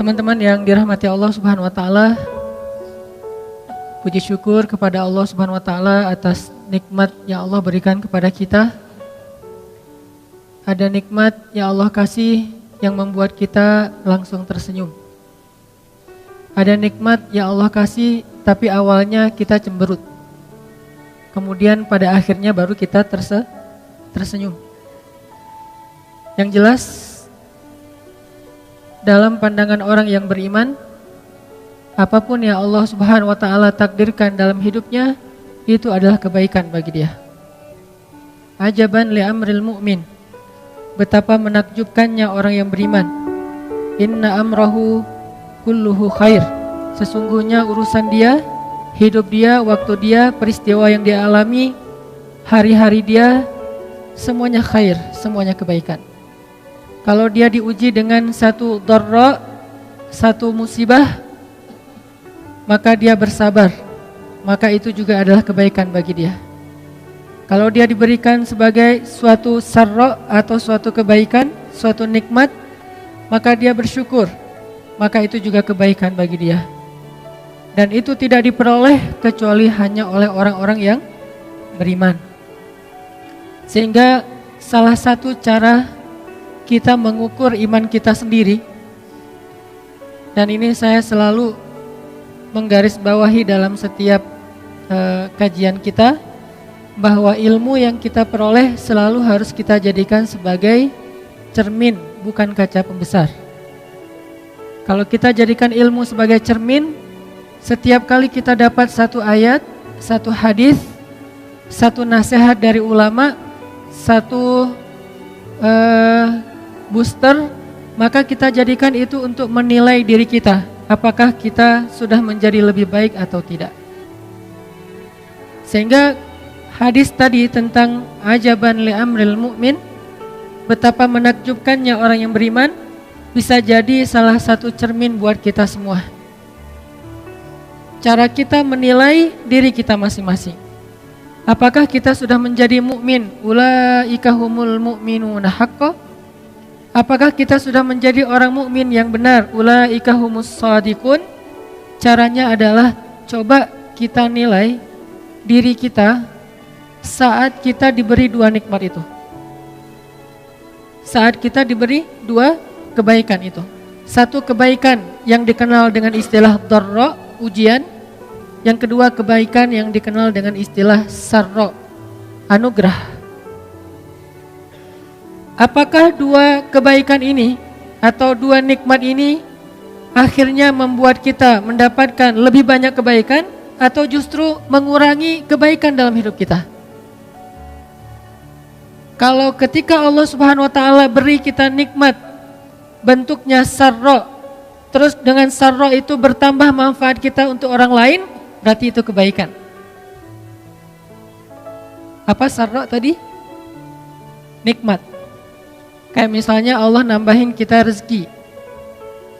Teman-teman yang dirahmati Allah Subhanahu wa taala, puji syukur kepada Allah Subhanahu wa taala atas nikmat yang Allah berikan kepada kita. Ada nikmat yang Allah kasih yang membuat kita langsung tersenyum. Ada nikmat yang Allah kasih tapi awalnya kita cemberut. Kemudian pada akhirnya baru kita tersenyum. Yang jelas, dalam pandangan orang yang beriman, apapun yang Allah Subhanahu wa taala takdirkan dalam hidupnya, itu adalah kebaikan bagi dia. Ajaban li amril mu'min. Betapa menakjubkannya orang yang beriman. Inna amrahu kulluhu khair. Sesungguhnya urusan dia, hidup dia, waktu dia, peristiwa yang dia alami, hari-hari dia, semuanya khair, semuanya kebaikan. Kalau dia diuji dengan satu dharra, satu musibah, maka dia bersabar, maka itu juga adalah kebaikan bagi dia. Kalau dia diberikan sebagai suatu sarra atau suatu kebaikan, suatu nikmat, maka dia bersyukur, maka itu juga kebaikan bagi dia. Dan itu tidak diperoleh kecuali hanya oleh orang-orang yang beriman. Sehingga salah satu cara kita mengukur iman kita sendiri, dan ini saya selalu menggarisbawahi dalam setiap kajian kita, bahwa ilmu yang kita peroleh selalu harus kita jadikan sebagai cermin, bukan kaca pembesar. Kalau kita jadikan ilmu sebagai cermin, setiap kali kita dapat satu ayat, satu hadis, satu nasihat dari ulama, satu booster, maka kita jadikan itu untuk menilai diri kita, apakah kita sudah menjadi lebih baik atau tidak. Sehingga hadis tadi tentang ajaban li amril mu'min, betapa menakjubkannya orang yang beriman, bisa jadi salah satu cermin buat kita semua. Cara kita menilai diri kita masing-masing. Apakah kita sudah menjadi mukmin? Ulaika humul mu'minuna haqqan. Apakah kita sudah menjadi orang mukmin yang benar? Ulaika humus shadiqun. Caranya adalah coba kita nilai diri kita saat kita diberi dua nikmat itu. Saat kita diberi dua kebaikan itu. Satu kebaikan yang dikenal dengan istilah dharra, ujian. Yang kedua kebaikan yang dikenal dengan istilah sarra, anugerah. Apakah dua kebaikan ini atau dua nikmat ini akhirnya membuat kita mendapatkan lebih banyak kebaikan atau justru mengurangi kebaikan dalam hidup kita? Kalau ketika Allah Subhanahu wa taala beri kita nikmat bentuknya sarra, terus dengan sarra itu bertambah manfaat kita untuk orang lain, berarti itu kebaikan. Apa sarra tadi? Nikmat. Kayak misalnya Allah nambahin kita rezeki,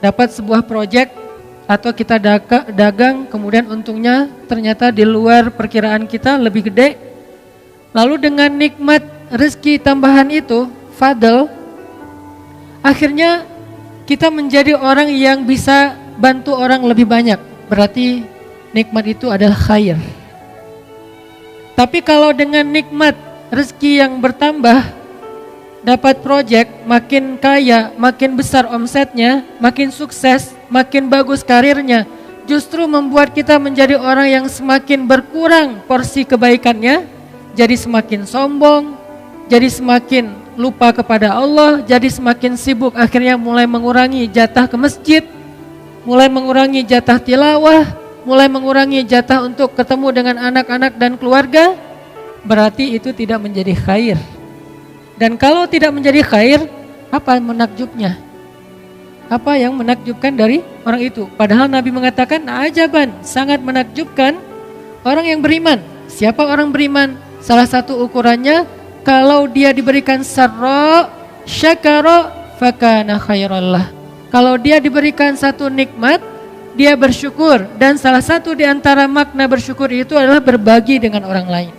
dapat sebuah proyek atau kita dagang, kemudian untungnya ternyata di luar perkiraan kita lebih gede. Lalu dengan nikmat rezeki tambahan itu, fadl, akhirnya kita menjadi orang yang bisa bantu orang lebih banyak. Berarti nikmat itu adalah khair. Tapi kalau dengan nikmat rezeki yang bertambah, dapat proyek, makin kaya, makin besar omsetnya, makin sukses, makin bagus karirnya, justru membuat kita menjadi orang yang semakin berkurang porsi kebaikannya, jadi semakin sombong, jadi semakin lupa kepada Allah, jadi semakin sibuk, akhirnya mulai mengurangi jatah ke masjid, mulai mengurangi jatah tilawah, mulai mengurangi jatah untuk ketemu dengan anak-anak dan keluarga. Berarti itu tidak menjadi khair. Dan kalau tidak menjadi khair, apa menakjubnya? Apa yang menakjubkan dari orang itu? Padahal Nabi mengatakan ajaban, sangat menakjubkan orang yang beriman. Siapa orang beriman? Salah satu ukurannya, kalau dia diberikan sarra, syakara, fakana khairallah. Kalau dia diberikan satu nikmat, dia bersyukur. Dan salah satu di antara makna bersyukur itu adalah berbagi dengan orang lain.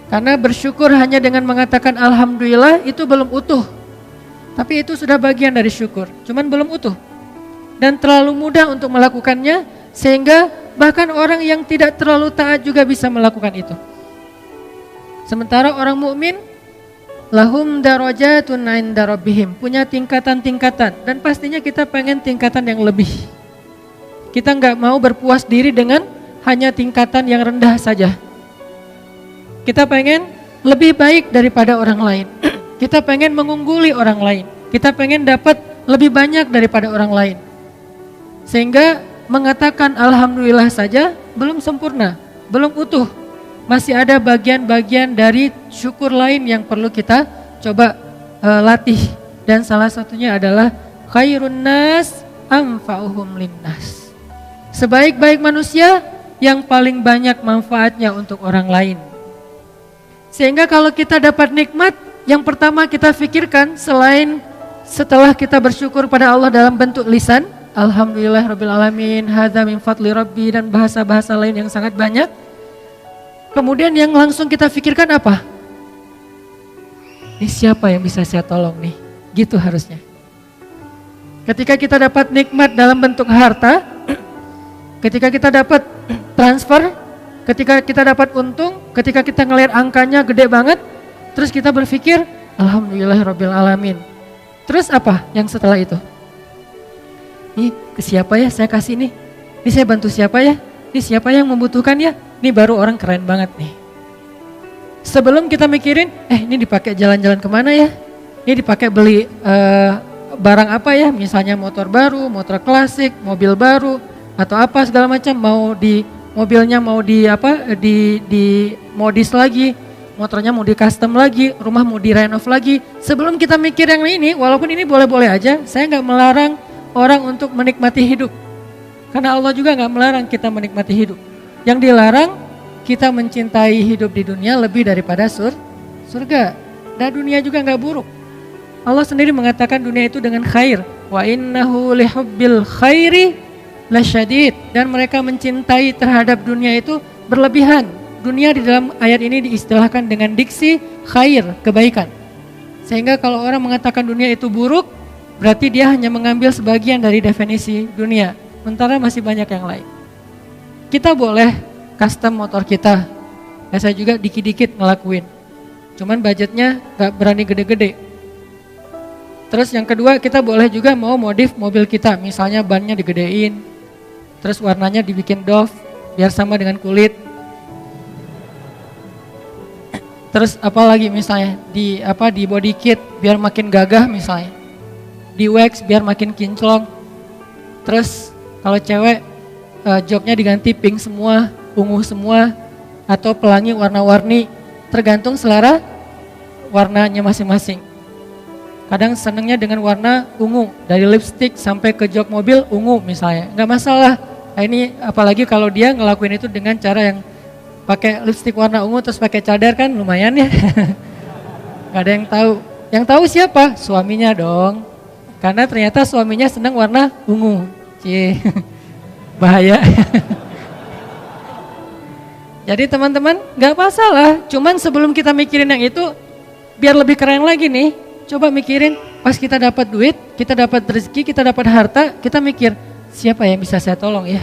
Karena bersyukur hanya dengan mengatakan alhamdulillah itu belum utuh. Tapi itu sudah bagian dari syukur, cuman belum utuh. dan terlalu mudah untuk melakukannya, sehingga bahkan orang yang tidak terlalu taat juga bisa melakukan itu. Sementara orang mukmin lahum darajatun 'inda rabbihim, punya tingkatan-tingkatan, dan pastinya kita pengen tingkatan yang lebih. Kita nggak mau berpuas diri dengan hanya tingkatan yang rendah saja. Kita pengen lebih baik daripada orang lain. Kita pengen mengungguli orang lain. Kita pengen dapat lebih banyak daripada orang lain. Sehingga mengatakan alhamdulillah saja belum sempurna, belum utuh. Masih ada bagian-bagian dari syukur lain yang perlu kita coba latih. Dan salah satunya adalah khairun nas anfa'uhum linnas. Sebaik-baik manusia yang paling banyak manfaatnya untuk orang lain. Sehingga kalau kita dapat nikmat, yang pertama kita pikirkan selain setelah kita bersyukur pada Allah dalam bentuk lisan, alhamdulillah rabbil alamin, hadza min fadli rabbi, dan bahasa-bahasa lain yang sangat banyak. Kemudian yang langsung kita pikirkan apa? Ini siapa yang bisa saya tolong nih? Gitu harusnya. Ketika kita dapat nikmat dalam bentuk harta, ketika kita dapat transfer, ketika kita dapat untung, ketika kita ngelihat angkanya gede banget, terus kita berpikir, alhamdulillahirabbil alamin. Terus apa yang setelah itu? Ini ke siapa ya saya kasih nih? Ini saya bantu siapa ya? Ini siapa yang membutuhkan ya? Ini baru orang keren banget nih. Sebelum kita mikirin, ini dipakai jalan-jalan kemana ya? Ini dipakai beli barang apa ya? Misalnya motor baru, motor klasik, mobil baru, atau apa segala macam. Mobilnya mau di modis lagi, motornya mau di custom lagi, rumah mau direnov lagi. Sebelum kita mikir yang ini, walaupun ini boleh-boleh aja, saya nggak melarang orang untuk menikmati hidup. Karena Allah juga nggak melarang kita menikmati hidup. Yang dilarang kita mencintai hidup di dunia lebih daripada surga. Dan dunia juga nggak buruk. Allah sendiri mengatakan dunia itu dengan khair. Wa innahu lihubbil khairi lasyadid, dan mereka mencintai terhadap dunia itu berlebihan. Dunia di dalam ayat ini diistilahkan dengan diksi khair, kebaikan. Sehingga kalau orang mengatakan dunia itu buruk, berarti dia hanya mengambil sebagian dari definisi dunia, sementara masih banyak yang lain. Kita boleh custom motor kita, saya juga dikit-dikit ngelakuin, cuman budgetnya gak berani gede-gede. Terus yang kedua, kita boleh juga mau modif mobil kita, misalnya bannya digedein, terus warnanya dibikin doff biar sama dengan kulit. Terus apalagi misalnya di body kit biar makin gagah, misalnya di wax biar makin kinclong. Terus kalau cewek joknya diganti pink semua, ungu semua, atau pelangi warna-warni, tergantung selera warnanya masing-masing. Kadang senengnya dengan warna ungu, dari lipstick sampai ke jok mobil ungu misalnya, nggak masalah. Nah, ini apalagi kalau dia ngelakuin itu dengan cara yang pakai lipstick warna ungu terus pakai cadar, kan lumayan ya. Gak ada yang tahu. Yang tahu siapa? Suaminya dong. Karena ternyata suaminya senang warna ungu. Cie, bahaya. Jadi teman-teman gak masalah. Cuman sebelum kita mikirin yang itu, biar lebih keren lagi nih, coba mikirin pas kita dapat duit, kita dapat rezeki, kita dapat harta, kita mikir siapa yang bisa saya tolong ya.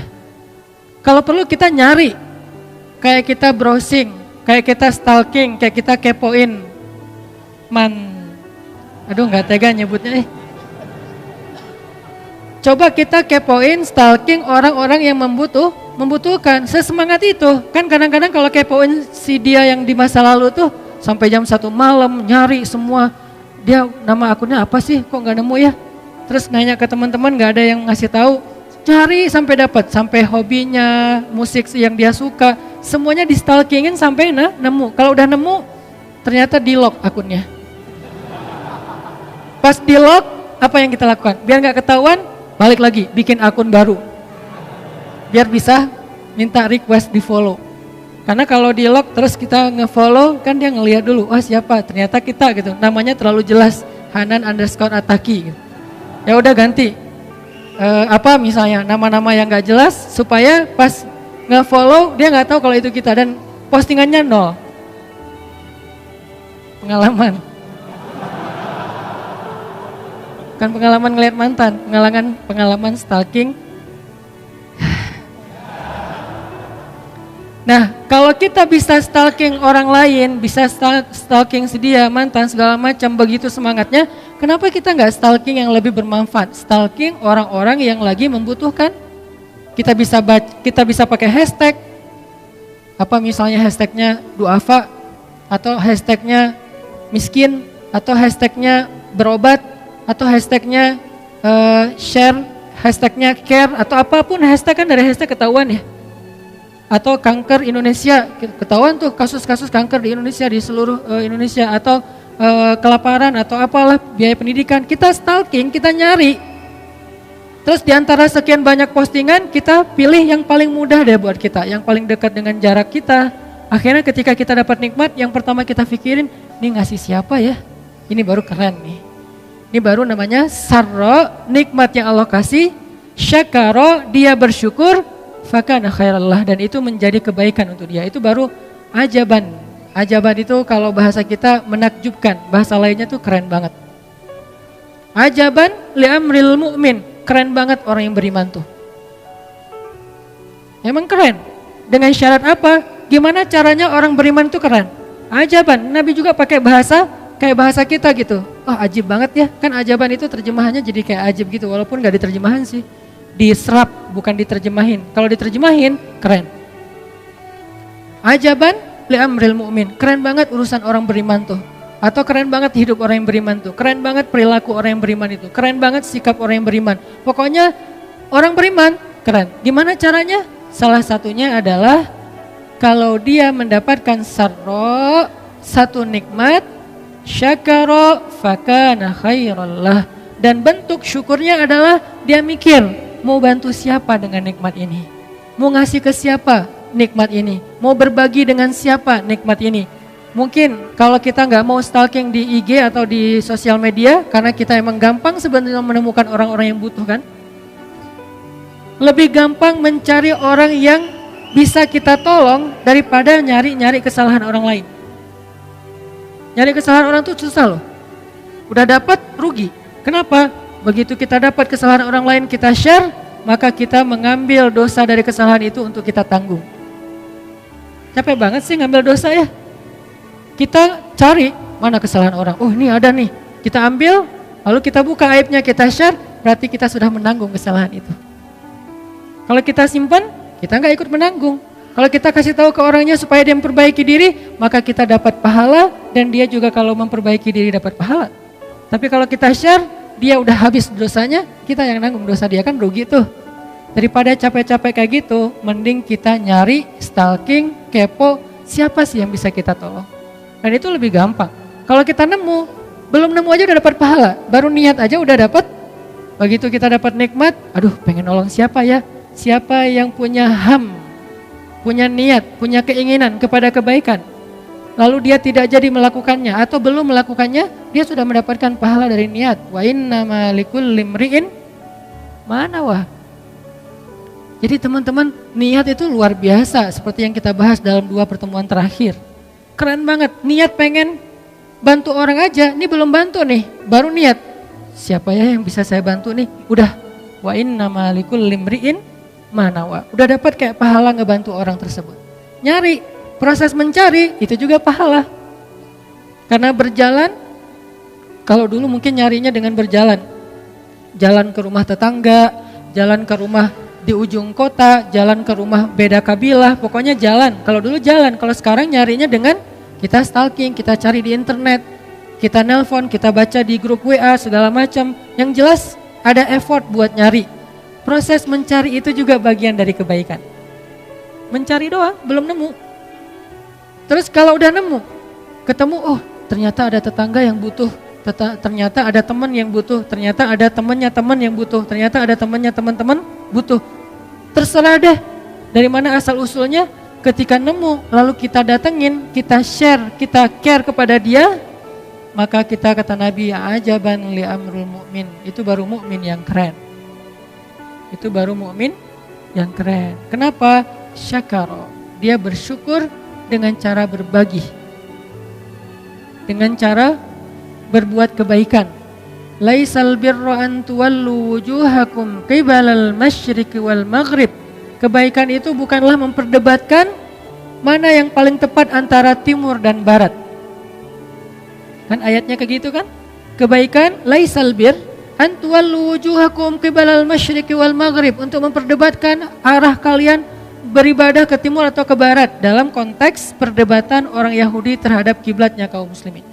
Kalau perlu kita nyari, kayak kita browsing, kayak kita stalking, kayak kita kepoin. Aduh gak tega nyebutnya Coba kita kepoin, stalking orang-orang yang membutuhkan, sesemangat itu. Kan kadang-kadang kalau kepoin si dia yang di masa lalu tuh sampai jam 1 malam nyari semua. Dia nama akunnya apa sih, kok gak nemu ya? Terus nanya ke teman-teman, gak ada yang ngasih tahu. Cari sampai dapat, sampai hobinya, musik yang dia suka, semuanya di stalkingin sampai nemu. Kalau udah nemu, ternyata di lock akunnya. Pas di lock, apa yang kita lakukan? Biar gak ketahuan, balik lagi, bikin akun baru. Biar bisa minta request di follow. Karena kalau di lock terus kita nge-follow, kan dia ngelihat dulu, wah siapa? Ternyata kita gitu. Namanya terlalu jelas, Hanan_Ataki gitu. Ya udah ganti. Misalnya nama-nama yang gak jelas, supaya pas nge-follow dia gak tahu kalau itu kita, dan postingannya 0. Pengalaman. bukan pengalaman ngeliat mantan, pengalaman stalking. Nah, kalau kita bisa stalking orang lain, bisa stalking sedia, mantan, segala macam, begitu semangatnya, kenapa kita nggak stalking yang lebih bermanfaat? Stalking orang-orang yang lagi membutuhkan. Kita bisa pakai hashtag, apa misalnya hashtagnya duafa, atau hashtagnya miskin, atau hashtagnya berobat, atau hashtagnya share, hashtagnya care, atau apapun hashtag kan dari hashtag ketahuan ya. Atau kanker Indonesia, ketahuan tuh kasus-kasus kanker di Indonesia, di seluruh Indonesia, atau kelaparan, atau apalah biaya pendidikan, kita stalking, kita nyari. Terus di antara sekian banyak postingan, kita pilih yang paling mudah deh buat kita, yang paling dekat dengan jarak kita. Akhirnya ketika kita dapat nikmat, yang pertama kita pikirin, ini ngasih siapa ya? Ini baru keren nih. Ini baru namanya sarro, nikmat yang Allah kasih, syakaro, dia bersyukur, fakana khairallah, dan itu menjadi kebaikan untuk dia. Itu baru ajaban. Ajaban itu kalau bahasa kita menakjubkan, bahasa lainnya tuh keren banget. Ajaban li amril mu'min, keren banget orang yang beriman tuh. Emang keren. Dengan syarat apa? Gimana caranya orang beriman tuh keren? Ajaban. Nabi juga pakai bahasa kayak bahasa kita gitu. Oh, ajib banget ya. Kan ajaban itu terjemahannya jadi kayak ajib gitu, walaupun gak diterjemahan sih. Diserap, bukan diterjemahin. Kalau diterjemahin, keren. Ajaban li amril mu'min, keren banget urusan orang beriman tuh. Atau keren banget hidup orang yang beriman tuh. Keren banget perilaku orang yang beriman itu. Keren banget sikap orang yang beriman. Pokoknya orang beriman, keren. Gimana caranya? Salah satunya adalah kalau dia mendapatkan sarro, satu nikmat, syakaro fakana khairallah. Dan bentuk syukurnya adalah dia mikir, mau bantu siapa dengan nikmat ini? Mau ngasih ke siapa nikmat ini? Mau berbagi dengan siapa nikmat ini? Mungkin kalau kita nggak mau stalking di IG atau di sosial media, karena kita emang gampang sebenarnya menemukan orang-orang yang butuh kan? Lebih gampang mencari orang yang bisa kita tolong daripada nyari-nyari kesalahan orang lain. Nyari kesalahan orang tuh susah loh. Udah dapat rugi. Kenapa? Begitu kita dapat kesalahan orang lain, kita share, maka kita mengambil dosa dari kesalahan itu untuk kita tanggung. Capek banget sih ngambil dosa ya. Kita cari mana kesalahan orang. Oh, ini ada nih. Kita ambil, lalu kita buka aibnya, kita share, berarti kita sudah menanggung kesalahan itu. Kalau kita simpan, kita nggak ikut menanggung. Kalau kita kasih tahu ke orangnya supaya dia memperbaiki diri, maka kita dapat pahala, dan dia juga kalau memperbaiki diri dapat pahala. Tapi kalau kita share, dia udah habis dosanya, kita yang nanggung dosa dia, kan rugi tuh. Daripada capek-capek kayak gitu, mending kita nyari, stalking, kepo, siapa sih yang bisa kita tolong. Dan itu lebih gampang. Kalau kita nemu, belum nemu aja udah dapat pahala, baru niat aja udah dapat. Begitu kita dapat nikmat, aduh pengen nolong siapa ya? Siapa yang punya punya niat, punya keinginan kepada kebaikan, lalu dia tidak jadi melakukannya atau belum melakukannya, dia sudah mendapatkan pahala dari niat. Wa innama likulli imri'in ma nawa. Jadi teman-teman, niat itu luar biasa seperti yang kita bahas dalam 2 pertemuan terakhir. Keren banget, niat pengen bantu orang aja, ini belum bantu nih, baru niat. Siapa ya yang bisa saya bantu nih? Udah, wa innama likulli imri'in ma nawa. Udah dapat kayak pahala ngebantu orang tersebut. Nyari, proses mencari itu juga pahala. Karena berjalan, kalau dulu mungkin nyarinya dengan berjalan. Jalan ke rumah tetangga, jalan ke rumah di ujung kota, jalan ke rumah beda kabilah, pokoknya jalan. Kalau dulu jalan, kalau sekarang nyarinya dengan kita stalking, kita cari di internet, kita nelpon, kita baca di grup WA, segala macam. Yang jelas ada effort buat nyari. Proses mencari itu juga bagian dari kebaikan. Mencari doang, belum nemu. Terus kalau udah nemu, ketemu, oh ternyata ada tetangga yang butuh, ternyata ada teman yang butuh, ternyata ada temannya teman yang butuh, ternyata ada temannya teman-teman butuh. Terserah deh dari mana asal usulnya. Ketika nemu, lalu kita datengin, kita share, kita care kepada dia, maka kita kata Nabi, ajaban li amrul mu'min. Itu baru mukmin yang keren. Itu baru mukmin yang keren. Kenapa? Syakaro. Dia bersyukur dengan cara berbagi, dengan cara berbuat kebaikan. laisal birra an tuwallu wujuhakum qibalal masyriqi wal maghrib. Kebaikan itu bukanlah memperdebatkan mana yang paling tepat antara timur dan barat. Kan ayatnya kayak gitu kan? Kebaikan laisal bir an tuwallu wujuhakum qibalal masyriqi wal maghrib, untuk memperdebatkan arah kalian beribadah ke timur atau ke barat dalam konteks perdebatan orang Yahudi terhadap kiblatnya kaum muslimin.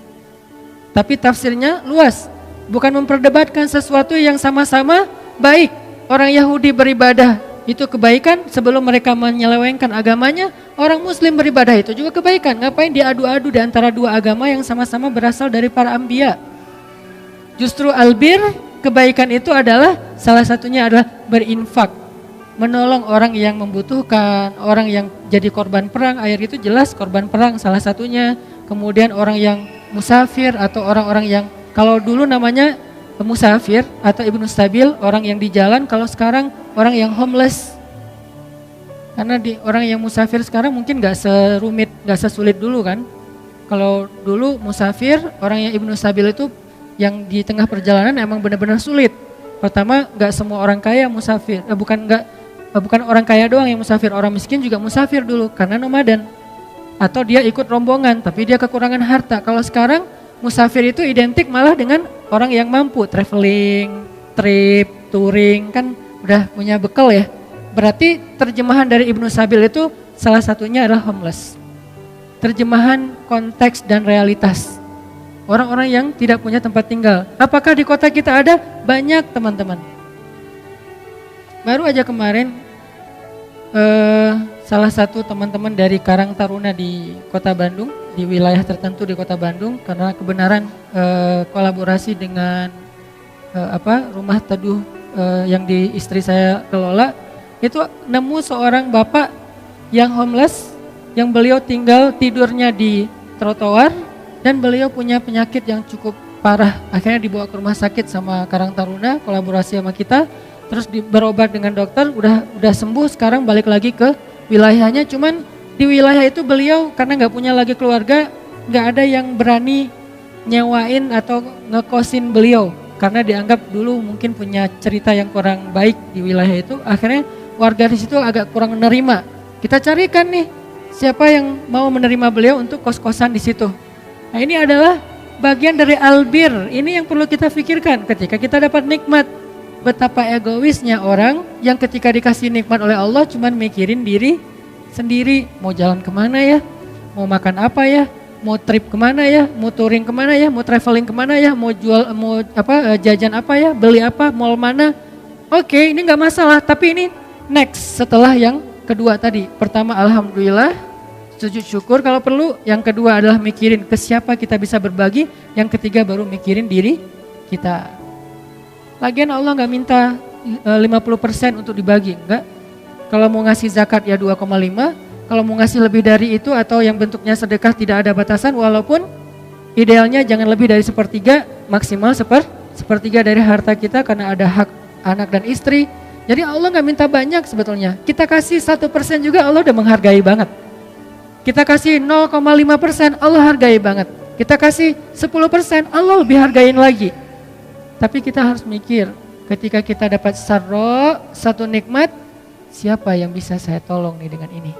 Tapi tafsirnya luas, bukan memperdebatkan sesuatu yang sama-sama baik. Orang Yahudi beribadah itu kebaikan sebelum mereka menyelewengkan agamanya, orang muslim beribadah itu juga kebaikan. Ngapain diadu-adu di antara dua agama yang sama-sama berasal dari para anbiya? Justru albir, kebaikan itu adalah salah satunya adalah berinfak, menolong orang yang membutuhkan, orang yang jadi korban perang. Ayat itu jelas korban perang salah satunya. Kemudian orang yang musafir atau orang-orang yang, kalau dulu namanya musafir atau ibnu sabil, orang yang di jalan. Kalau sekarang orang yang homeless. Karena orang yang musafir sekarang mungkin gak serumit, gak sesulit dulu kan. Kalau dulu musafir, orang yang ibnu sabil itu yang di tengah perjalanan emang benar-benar sulit. Pertama, gak semua orang kaya musafir, bukan orang kaya doang yang musafir, orang miskin juga musafir dulu karena nomaden. Atau dia ikut rombongan tapi dia kekurangan harta. Kalau sekarang musafir itu identik malah dengan orang yang mampu, traveling, trip, touring, kan udah punya bekal ya. Berarti terjemahan dari Ibnu Sabil itu salah satunya adalah homeless. Terjemahan konteks dan realitas. Orang-orang yang tidak punya tempat tinggal. Apakah di kota kita ada? Banyak teman-teman. Baru aja kemarin salah satu teman-teman dari Karang Taruna di Kota Bandung, di wilayah tertentu di Kota Bandung, karena kebenaran kolaborasi dengan rumah teduh yang di istri saya kelola, itu nemu seorang bapak yang homeless, yang beliau tinggal tidurnya di trotoar dan beliau punya penyakit yang cukup parah. Akhirnya dibawa ke rumah sakit sama Karang Taruna, kolaborasi sama kita. Terus berobat dengan dokter, udah sembuh, sekarang balik lagi ke wilayahnya. Cuman di wilayah itu beliau karena nggak punya lagi keluarga, nggak ada yang berani nyewain atau ngekosin beliau karena dianggap dulu mungkin punya cerita yang kurang baik di wilayah itu. Akhirnya warga di situ agak kurang menerima. Kita carikan nih siapa yang mau menerima beliau untuk kos-kosan di situ. Nah, ini adalah bagian dari albir. Ini yang perlu kita pikirkan ketika kita dapat nikmat. Betapa egoisnya orang yang ketika dikasih nikmat oleh Allah cuman mikirin diri sendiri. Mau jalan kemana ya, mau makan apa ya, mau trip kemana ya, mau touring kemana ya, mau traveling kemana ya, mau jajan apa ya, beli apa, mall mana. Oke, ini gak masalah, tapi ini next setelah yang kedua tadi. Pertama alhamdulillah, sujud syukur kalau perlu. Yang kedua adalah mikirin ke siapa kita bisa berbagi. Yang ketiga baru mikirin diri kita. Lagian Allah nggak minta 50% untuk dibagi, enggak. Kalau mau ngasih zakat ya 2,5, kalau mau ngasih lebih dari itu atau yang bentuknya sedekah tidak ada batasan, walaupun idealnya jangan lebih dari sepertiga, maksimal sepertiga dari harta kita karena ada hak anak dan istri. Jadi Allah nggak minta banyak sebetulnya. Kita kasih 1% juga Allah udah menghargai banget. Kita kasih 0,5% Allah hargai banget. Kita kasih 10% Allah lebih hargain lagi. Tapi kita harus mikir, ketika kita dapat sarro, satu nikmat, siapa yang bisa saya tolong nih dengan ini?